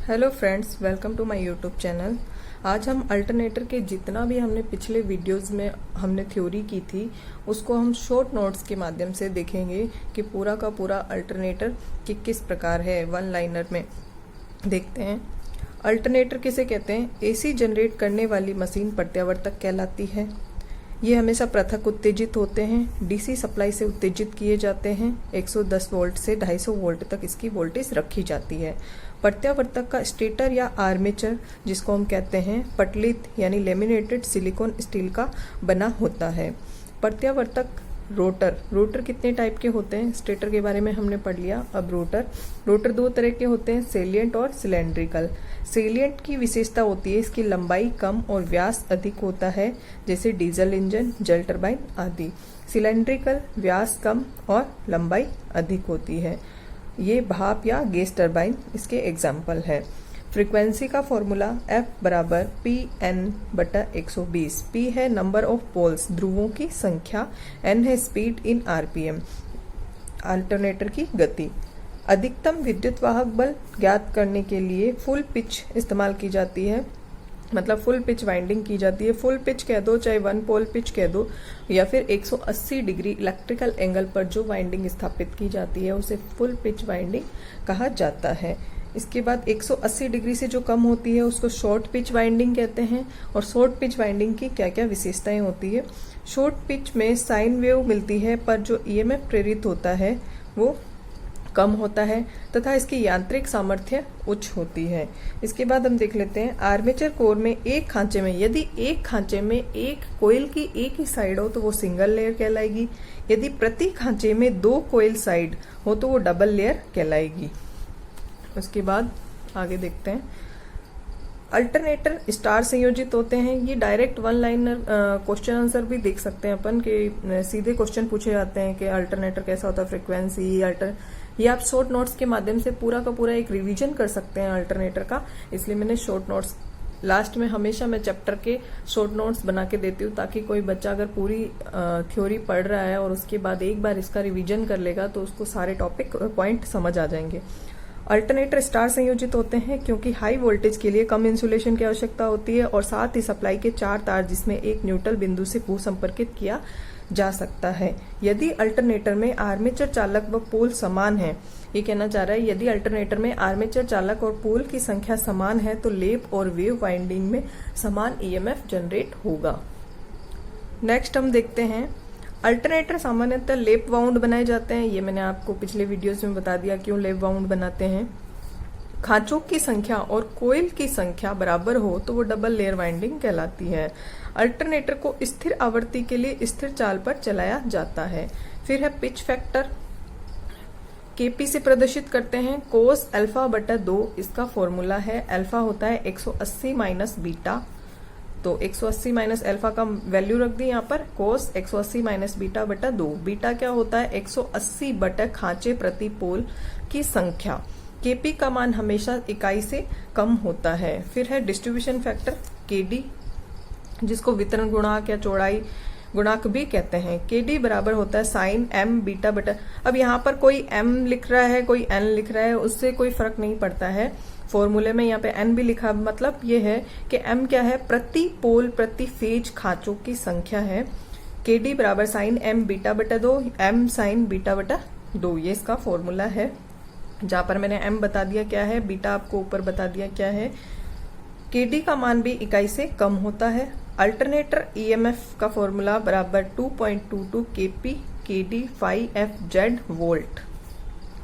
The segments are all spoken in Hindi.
Hello friends, welcome to my YouTube channel. आज हम अल्टरनेटर के जितना भी हमने पिछले वीडियोस में हमने थ्योरी की थी उसको हम शॉर्ट नोट्स के माध्यम से देखेंगे कि पूरा का पूरा अल्टरनेटर कि किस प्रकार है। वन लाइनर में देखते हैं। अल्टरनेटर किसे कहते हैं? एसी जनरेट करने वाली मशीन प्रत्यावर्तक कहलाती है। ये हमेशा पृथक उत्तेजित होते हैं, डीसी सप्लाई से उत्तेजित किए जाते हैं। 110 वोल्ट से 250 वोल्ट तक इसकी वोल्टेज रखी जाती है। प्रत्यावर्तक का स्टेटर या आर्मेचर, जिसको हम कहते हैं पटलित यानी लेमिनेटेड सिलिकॉन स्टील का बना होता है। प्रत्यावर्तक रोटर कितने टाइप के होते हैं? स्टेटर के बारे में हमने पढ़ लिया। अब रोटर दो तरह के होते हैं, सेलिएंट और सिलेंड्रिकल। सेलिएंट की विशेषता होती है इसकी लंबाई कम और व्यास अधिक होता है, जैसे डीजल इंजन, जल टरबाइन आदि। सिलेंड्रिकल व्यास कम और लंबाई अधिक होती है। ये भाप या गैस टरबाइन इसके एग्जाम्पल है। फ्रीक्वेंसी का फॉर्मूला F बराबर Pn/120। P है नंबर ऑफ पोल्स, ध्रुवों की संख्या, N है स्पीड इन RPM, अल्टरनेटर की गति। अधिकतम विद्युत वाहक बल ज्ञात करने के लिए फुल पिच इस्तेमाल की जाती है, मतलब फुल पिच वाइंडिंग की जाती है। फुल पिच कह दो, चाहे वन पोल पिच कह दो, या फिर 180 डिग्री इलेक्ट्रिकल एंगल पर जो वाइंडिंग स्थापित की जाती है उसे फुल पिच वाइंडिंग कहा जाता है। इसके बाद 180 डिग्री से जो कम होती है उसको शॉर्ट पिच वाइंडिंग कहते हैं। और शॉर्ट पिच वाइंडिंग की क्या क्या विशेषताएं होती है? शॉर्ट पिच में साइन वेव मिलती है, पर जो EMF प्रेरित होता है वो कम होता है तथा इसकी यांत्रिक सामर्थ्य उच्च होती है। इसके बाद हम देख लेते हैं आर्मेचर कोर में एक खांचे में, यदि एक खांचे में एक कोयल की एक ही साइड हो तो वो सिंगल लेयर कहलाएगी। यदि प्रति खांचे में 2 कोयल साइड हो तो वो डबल लेयर कहलाएगी। उसके बाद आगे देखते हैं। अल्टरनेटर स्टार संयोजित होते हैं। ये direct one liner question answer भी देख सकते हैं अपन के, सीधे क्वेश्चन पूछे जाते हैं कि अल्टरनेटर कैसा होता है, फ्रीक्वेंसी ये आप शॉर्ट नोट्स के माध्यम से पूरा का पूरा एक रिवीजन कर सकते हैं अल्टरनेटर का। इसलिए मैंने शॉर्ट नोट्स लास्ट में हमेशा मैं चैप्टर के शॉर्ट नोट्स बना के देती हूँ, ताकि कोई बच्चा अगर पूरी थ्योरी पढ़ रहा है और उसके बाद एक बार इसका रिवीजन कर लेगा तो उसको सारे टॉपिक पॉइंट समझ आ जाएंगे। अल्टरनेटर स्टार संयोजित होते हैं क्योंकि हाई वोल्टेज के लिए कम इंसुलेशन की आवश्यकता होती है और साथ ही सप्लाई के 4 तार जिसमें एक न्यूट्रल बिंदु से भू संपर्कित किया जा सकता है। यदि अल्टरनेटर में आर्मेचर चालक व पोल समान है, ये कहना चाह रहा है यदि अल्टरनेटर में आर्मेचर चालक और पोल की संख्या समान है तो लेप और वेव वाइंडिंग में समान EMF जनरेट होगा। नेक्स्ट हम देखते हैं अल्टरनेटर सामान्यतः लेप वाउंड बनाए जाते हैं। ये मैंने आपको पिछले वीडियोस में बता दिया क्यों लेप वाउंड बनाते हैं। खांचों की संख्या और कोयल की संख्या बराबर हो तो वो डबल लेयर वाइंडिंग कहलाती है। अल्टरनेटर को स्थिर आवृत्ति के लिए स्थिर चाल पर चलाया जाता है। फिर है पिच फैक्टर, Kp से प्रदर्शित करते हैं। कोस α/2 इसका फॉर्मूला है। अल्फा होता है 180 माइनस बीटा, तो 180 माइनस अल्फा का वैल्यू रख दी यहाँ पर। कोस 180 माइनस बीटा/2। बीटा क्या होता है? 180 बटा खांचे प्रति पोल की संख्या। Kp का मान हमेशा इकाई से कम होता है। फिर है डिस्ट्रीब्यूशन फैक्टर Kd, जिसको वितरण गुणांक या चौड़ाई गुणांक भी कहते हैं। Kd बराबर होता है साइन m बीटा बटा, अब यहाँ पर कोई m लिख रहा है कोई n लिख रहा है, उससे कोई फर्क नहीं पड़ता है। फॉर्मूले में यहाँ पे n भी लिखा, मतलब ये है कि m क्या है? प्रति पोल प्रति फेज खांचों की संख्या है। Kd बराबर साइन m बीटा/2, m साइन बीटा/2, ये इसका फॉर्मूला है। जहां पर मैंने m बता दिया क्या है, बीटा आपको ऊपर बता दिया क्या है। Kd का मान भी इकाई से कम होता है। अल्टरनेटर EMF का फॉर्मूला बराबर 2.22 Kp Kd phi FZ volt.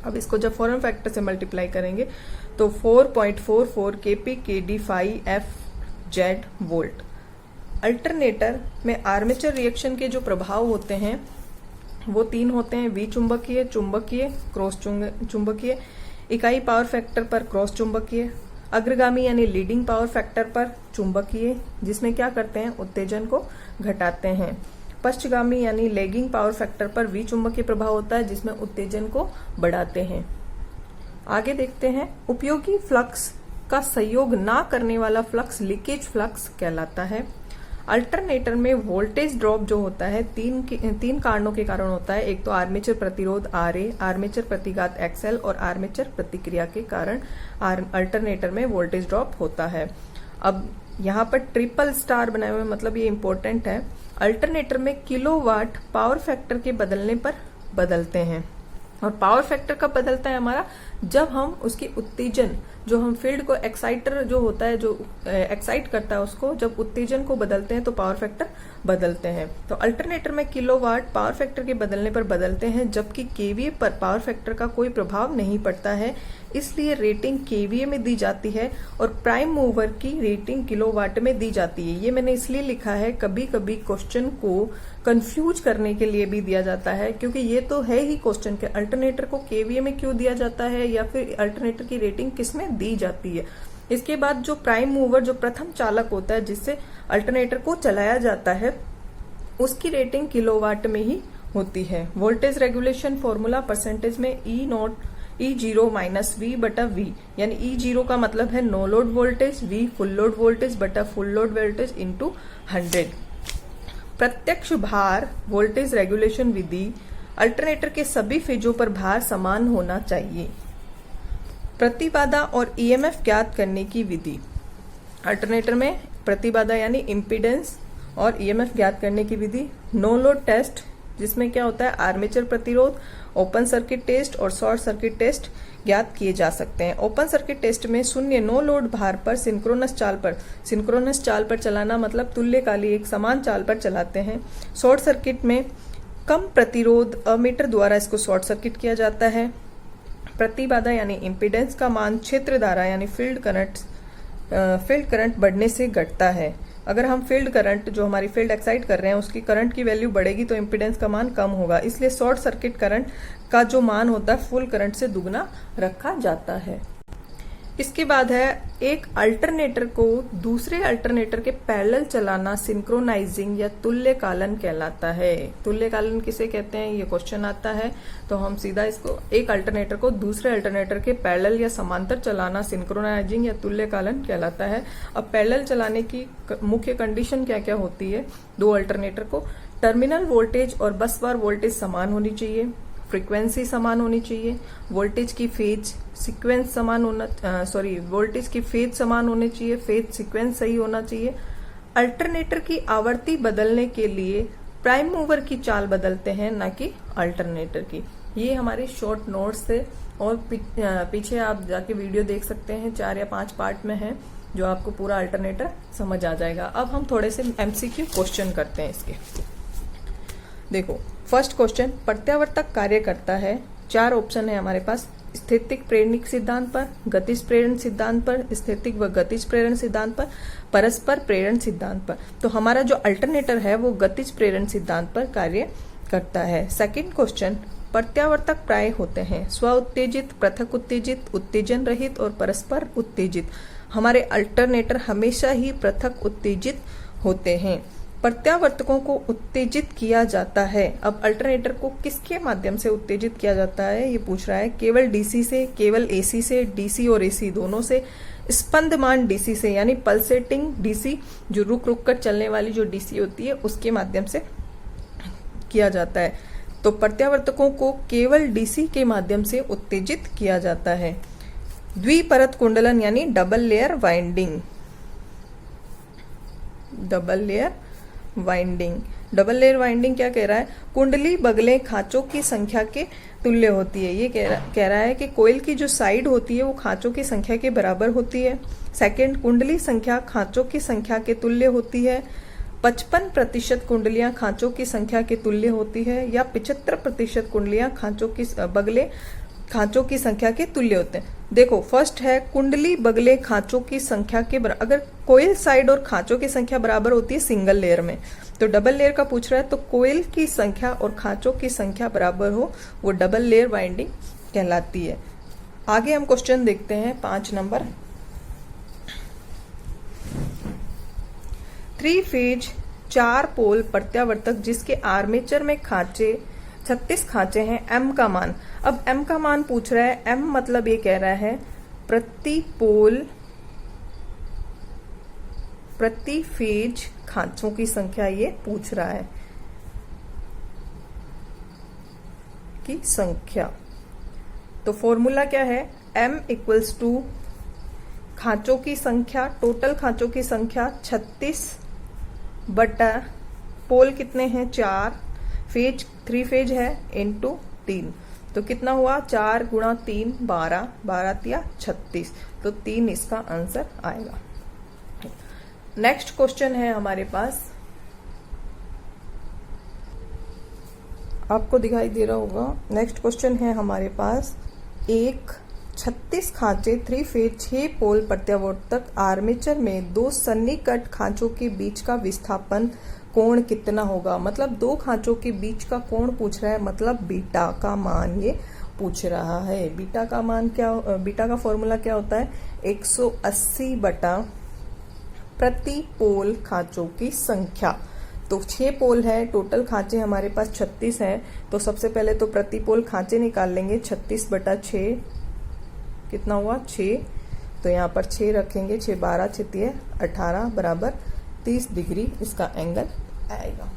अब इसको जब फॉर्म फैक्टर से मल्टीप्लाई करेंगे तो 4.44 Kp Kd phi FZ volt. Alternator में आर्मेचर रिएक्शन के जो प्रभाव होते हैं वो 3 होते हैं, विचुंबकीय, चुंबकीय, क्रॉस चुंबकीय। इकाई पावर फैक्टर पर क्रॉस चुंबकीय, अग्रगामी यानी लीडिंग पावर फैक्टर पर चुंबकीय, जिसमें क्या करते हैं? उत्तेजन को घटाते हैं। पश्चगामी यानी लैगिंग पावर फैक्टर पर विचुंबकीय प्रभाव होता है, जिसमें उत्तेजन को बढ़ाते हैं। आगे देखते हैं उपयोगी फ्लक्स का सहयोग ना करने वाला फ्लक्स लीकेज फ्लक्स कहलाता है। अल्टरनेटर में वोल्टेज ड्रॉप जो होता है तीन कारणों के कारण होता है। एक तो आर्मेचर प्रतिरोध Ra, आर्मेचर प्रतिघात XL और आर्मेचर प्रतिक्रिया के कारण अल्टरनेटर में वोल्टेज ड्रॉप होता है। अब यहाँ पर ट्रिपल स्टार बनाए हुए, मतलब ये इंपॉर्टेंट है। अल्टरनेटर में किलोवाट पावर फैक्टर के बदलने पर बदलते हैं, और पावर फैक्टर कब बदलता है हमारा, जब हम उसकी उत्तेजन, जो हम फील्ड को एक्साइटर जो होता है, जो एक्साइट करता है उसको, जब उत्तेजन को बदलते हैं तो पावर फैक्टर बदलते हैं। तो अल्टरनेटर में किलोवाट पावर फैक्टर के बदलने पर बदलते हैं, जबकि केवीए पर पावर फैक्टर का कोई प्रभाव नहीं पड़ता है, इसलिए रेटिंग केवीए में दी जाती है और प्राइम मूवर की रेटिंग किलोवाट में दी जाती है। ये मैंने इसलिए लिखा है, कभी कभी क्वेश्चन को कंफ्यूज करने के लिए भी दिया जाता है, क्योंकि ये तो है ही क्वेश्चन के अल्टरनेटर को केवीए में क्यों दिया जाता है, या फिर अल्टरनेटर की रेटिंग किसमें दी जाती है। इसके बाद जो प्राइम मूवर, जो प्रथम चालक होता है जिससे अल्टरनेटर को चलाया जाता है, उसकी रेटिंग किलोवाट में ही होती है। वोल्टेज रेगुलेशन फॉर्मूला परसेंटेज में E0 माइनस V बटा V, यानी E0 का मतलब है no load voltage, V full load voltage बटा फुल लोड वोल्टेज इंटू 100। प्रत्यक्ष भार वोल्टेज रेगुलेशन विधि, अल्टरनेटर के सभी फेजों पर भार समान होना चाहिए। प्रतिबाधा और ईएमएफ ज्ञात करने की विधि, अल्टरनेटर में प्रतिबाधा यानी इम्पीडेंस और ईएमएफ ज्ञात करने की विधि। नो लोड टेस्ट, जिसमें क्या होता है, आर्मेचर प्रतिरोध, ओपन सर्किट टेस्ट और शॉर्ट सर्किट टेस्ट ज्ञात किए जा सकते हैं। ओपन सर्किट टेस्ट में शून्य नो लोड भार पर सिंक्रोनस चाल पर चलाना, मतलब तुल्यकाली एक समान चाल पर चलाते हैं। शॉर्ट सर्किट में कम प्रतिरोध अमीटर द्वारा इसको शॉर्ट सर्किट किया जाता है। प्रतिबाधा यानी इम्पीडेंस का मान क्षेत्र धारा यानी फील्ड करंट बढ़ने से घटता है। अगर हम फील्ड करंट, जो हमारी फील्ड एक्साइट कर रहे हैं, उसकी करंट की वैल्यू बढ़ेगी तो इम्पीडेंस का मान कम होगा, इसलिए शॉर्ट सर्किट करंट का जो मान होता है फुल करंट से दुगना रखा जाता है। इसके बाद है एक अल्टरनेटर को दूसरे अल्टरनेटर के पैरेलल चलाना सिंक्रोनाइजिंग या तुल्यकालन कहलाता है। तुल्यकालन किसे कहते हैं, ये क्वेश्चन आता है, तो हम सीधा इसको, एक अल्टरनेटर को दूसरे अल्टरनेटर के पैरेलल या समांतर चलाना सिंक्रोनाइजिंग या तुल्यकालन कहलाता है। अब पैरेलल चलाने की मुख्य कंडीशन क्या क्या होती है, दो अल्टरनेटर को टर्मिनल वोल्टेज और बस बार वोल्टेज समान होनी चाहिए, फ्रीक्वेंसी समान होनी चाहिए, वोल्टेज की फेज सीक्वेंस समान होना, वोल्टेज की फेज समान होनी चाहिए, फेज सीक्वेंस सही होना चाहिए। अल्टरनेटर की आवृत्ति बदलने के लिए प्राइम मूवर की चाल बदलते हैं, ना कि अल्टरनेटर की। ये हमारे शॉर्ट नोट्स थे, और पीछे आप जाके वीडियो देख सकते हैं, 4 या 5 पार्ट में है, जो आपको पूरा अल्टरनेटर समझ आ जाएगा। अब हम थोड़े से MCQ क्वेश्चन करते हैं इसके। देखो, फर्स्ट क्वेश्चन, प्रत्यावर्तक कार्य करता है, 4 ऑप्शन है हमारे पास, स्थितिक प्रेरणिक सिद्धांत पर, गतिज प्रेरण सिद्धांत पर, स्थितिक व गतिज प्रेरण सिद्धांत पर, परस्पर प्रेरण सिद्धांत पर। तो हमारा जो अल्टरनेटर है वो गतिज प्रेरण सिद्धांत पर कार्य करता है। सेकंड क्वेश्चन, प्रत्यावर्तक प्राय होते हैं स्व उत्तेजित, पृथक उत्तेजित, उत्तेजन रहित और परस्पर उत्तेजित। हमारे अल्टरनेटर हमेशा ही पृथक उत्तेजित होते हैं। प्रत्यावर्तकों को उत्तेजित किया जाता है। अब अल्टरनेटर को किसके माध्यम से उत्तेजित किया जाता है, ये पूछ रहा है। केवल डीसी से, केवल एसी से, डीसी और एसी दोनों से, स्पंदमान डीसी से, यानी पल्सेटिंग डीसी, जो रुक रुक कर चलने वाली जो डीसी होती है, उसके माध्यम से किया जाता है। तो प्रत्यावर्तकों को केवल डीसी के माध्यम से उत्तेजित किया जाता है। द्विपरत कुंडलन यानी double layer winding, double layer winding क्या कह रहा है, कुंडली बगलें खांचों की संख्या के तुल्य होती है। ये कह रहा है कि कोयल की जो साइड होती है वो खांचों की संख्या के बराबर होती है। सेकंड, कुंडली संख्या खांचों की संख्या के तुल्य होती है। 55% कुंडलियां खांचों की संख्या के तुल्य होती है, या 75% कुंडलियां बगले खांचों की संख्या के तुल्य होते हैं। देखो, फर्स्ट है कुंडली बगले खांचों की संख्या के बराबर। अगर कोयल साइड और खांचों की संख्या बराबर होती है सिंगल लेयर में, तो डबल लेयर का पूछ रहा है, तो कोयल की संख्या और खांचों की संख्या बराबर हो, वो डबल लेयर वाइंडिंग कहलाती है। आगे हम क्वेश्चन देखते हैं 5 नंबर। 3 फेज 4 पोल प्रत्यावर्तक जिसके आर्मेचर में 36 खांचे हैं, एम का मान। अब एम का मान पूछ रहा है, एम मतलब ये कह रहा है प्रति पोल प्रति फेज खांचों की संख्या ये पूछ रहा है की संख्या। तो फॉर्मूला क्या है, m इक्वल्स टू खांचों की संख्या, टोटल खांचों की संख्या 36 बटा पोल कितने हैं 4, फेज 3 फेज है इनटू 3, तो कितना हुआ 4 गुणा 3 12, 12 तिया 36, तो 3 इसका आंसर आएगा। नेक्स्ट क्वेश्चन है हमारे पास, आपको दिखाई दे रहा होगा। नेक्स्ट क्वेश्चन है हमारे पास, एक 36 खांचे 3 फेज 6 पोल प्रत्यावर्तक आर्मेचर में 2 सन्निकट खांचों के बीच का विस्थापन कोण कितना होगा। मतलब 2 खांचों के बीच का कोण पूछ रहा है, मतलब बीटा का मान ये पूछ रहा है। बीटा का मान क्या, बीटा का फॉर्मूला क्या होता है, 180 बटा प्रति पोल खांचों की संख्या। तो 6 पोल है, टोटल खांचे हमारे पास 36 हैं, तो सबसे पहले तो प्रति पोल खांचे निकाल लेंगे। 36 बटा 6 कितना हुआ 6, तो यहाँ पर 6 रखेंगे, 6 12 6 18 बराबर 30 डिग्री इसका एंगल आएगा।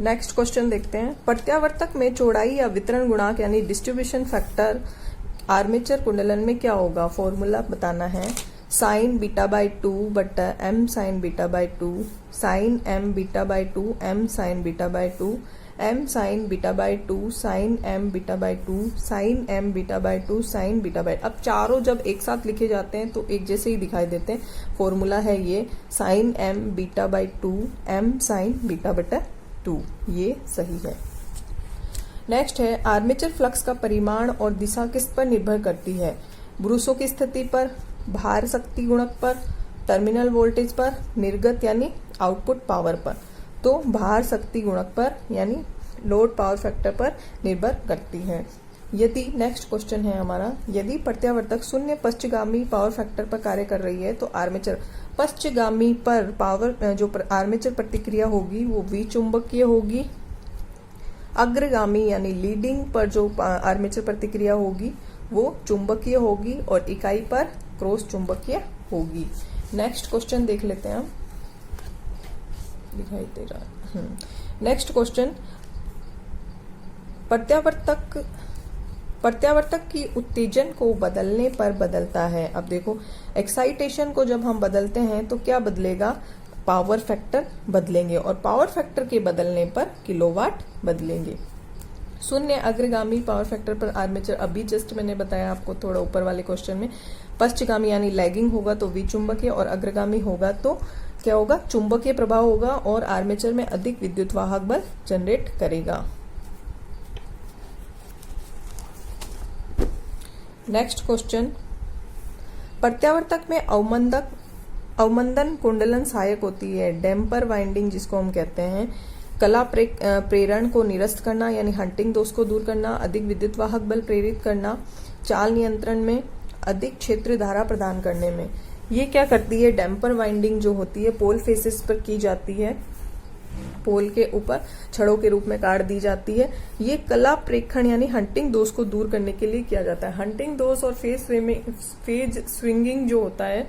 नेक्स्ट क्वेश्चन देखते हैं, प्रत्यावर्तक में चौड़ाई या वितरण गुणांक यानी डिस्ट्रीब्यूशन फैक्टर आर्मेचर कुंडलन में क्या होगा। फॉर्मूला बताना है, साइन बीटा बाई 2 बटा M sine beta by 2, sine M beta by 2 M sine beta by 2, M sine beta by 2 sine M beta by 2, sine M beta by 2 sine beta by. अब चारों जब एक साथ लिखे जाते हैं तो एक जैसे ही दिखाई देते हैं। फॉर्मूला है ये sine M beta by 2 M sine beta बटा 2, ये सही है। नेक्स्ट है, आर्मेचर फ्लक्स का परिमाण और दिशा किस पर निर्भर करती है। ब्रूसो की स्थिति पर, भार शक्ति गुणक पर, टर्मिनल वोल्टेज पर, निर्गत यानी आउटपुट पावर पर। तो भार शक्ति गुणक पर यानी लोड पावर फैक्टर पर निर्भर करती है। यदि नेक्स्ट क्वेश्चन है हमारा, यदि प्रत्यावर्तक शून्य पश्चगामी पावर फैक्टर पर कार्य कर रही है तो आर्मेचर पश्चगामी पर पावर जो आर्मेचर प्रतिक्रिया होगी वो विचुंबकीय होगी। अग्रगामी यानी लीडिंग पर जो आर्मेचर प्रतिक्रिया होगी वो चुंबकीय होगी और इकाई पर क्रॉस चुंबकीय होगी। नेक्स्ट क्वेश्चन देख लेते हैं हम, दिखाई दे रहा है। नेक्स्ट क्वेश्चन, प्रत्यावर्तक की उत्तेजन को बदलने पर बदलता है। अब देखो, एक्साइटेशन को जब हम बदलते हैं तो क्या बदलेगा, पावर फैक्टर बदलेंगे, और पावर फैक्टर के बदलने पर किलोवाट बदलेंगे। शून्य अग्रगामी पावर फैक्टर पर आर्मेचर, अभी जस्ट मैंने बताया आपको थोड़ा ऊपर वाले क्वेश्चन में, पश्चगामी यानी लैगिंग होगा तो विचुंबकीय, और अग्रगामी होगा तो क्या होगा, चुंबकीय प्रभाव होगा और आर्मेचर में अधिक विद्युत वाहक बल जनरेट करेगा। नेक्स्ट क्वेश्चन, प्रत्यावर्तक में अवमंदन कुंडलन सहायक होती है। डैम्पर वाइंडिंग जिसको हम कहते हैं, कला प्रेरण को निरस्त करना यानी हंटिंग दोष को दूर करना, अधिक विद्युत वाहक बल प्रेरित करना, चाल नियंत्रण में, अधिक क्षेत्र धारा प्रदान करने में। ये क्या करती है, डैम्पर वाइंडिंग जो होती है पोल फेसेस पर की जाती है, पोल के ऊपर छड़ों के रूप में काट दी जाती है। ये कला प्रेक्षण यानी हंटिंग दोष को दूर करने के लिए किया जाता है। हंटिंग दोष और फेज स्विंगिंग जो होता है,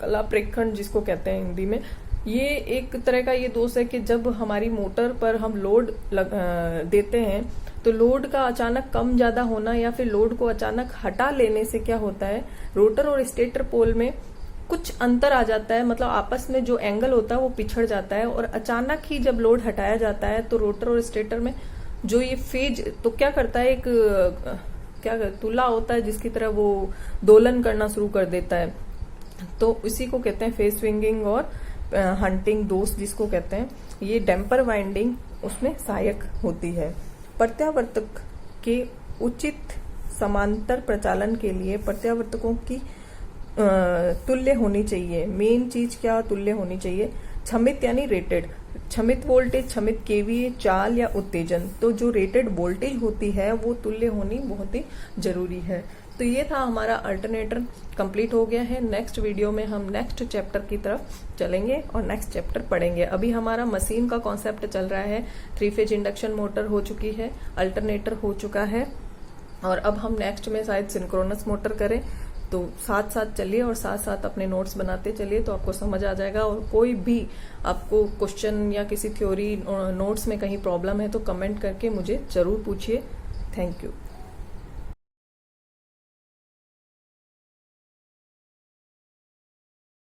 कला प्रेक्षण जिसको कहते हैं हिंदी में, ये एक तरह का ये दोष है कि जब हमारी मोटर पर हम लोड देते हैं तो लोड का अचानक कम ज्यादा होना या फिर लोड को अचानक हटा लेने से क्या होता है, रोटर और स्टेटर पोल में कुछ अंतर आ जाता है, मतलब आपस में जो एंगल होता है वो पिछड़ जाता है, और अचानक ही जब लोड हटाया जाता है तो रोटर और स्टेटर में जो ये फेज तो क्या करता है, एक क्या तुला होता है जिसकी तरह वो दोलन करना शुरू कर देता है। तो इसी को कहते हैं फेज स्विंगिंग और हंटिंग दोष जिसको कहते हैं। ये डैम्पर वाइंडिंग उसमें सहायक होती है। प्रत्यावर्तक के उचित समांतर प्रचालन के लिए प्रत्यावर्तकों की तुल्य होनी चाहिए। मेन चीज क्या तुल्य होनी चाहिए, क्षमित यानी रेटेड, क्षमित वोल्टेज, क्षमित केवीए, चाल या उत्तेजन। तो जो रेटेड वोल्टेज होती है वो तुल्य होनी बहुत ही जरूरी है। तो ये था हमारा अल्टरनेटर कंप्लीट हो गया है। नेक्स्ट वीडियो में हम नेक्स्ट चैप्टर की तरफ चलेंगे और नेक्स्ट चैप्टर पढ़ेंगे। अभी हमारा मशीन का कॉन्सेप्ट चल रहा है, 3 फेज इंडक्शन मोटर हो चुकी है, अल्टरनेटर हो चुका है, और अब हम नेक्स्ट में शायद सिंक्रोनस मोटर करें। तो साथ साथ चलिए और साथ साथ अपने नोट्स बनाते चलिए, तो आपको समझ आ जाएगा। और कोई भी आपको क्वेश्चन या किसी थ्योरी नोट्स में कहीं प्रॉब्लम है तो कमेंट करके मुझे जरूर पूछिए। Thank you.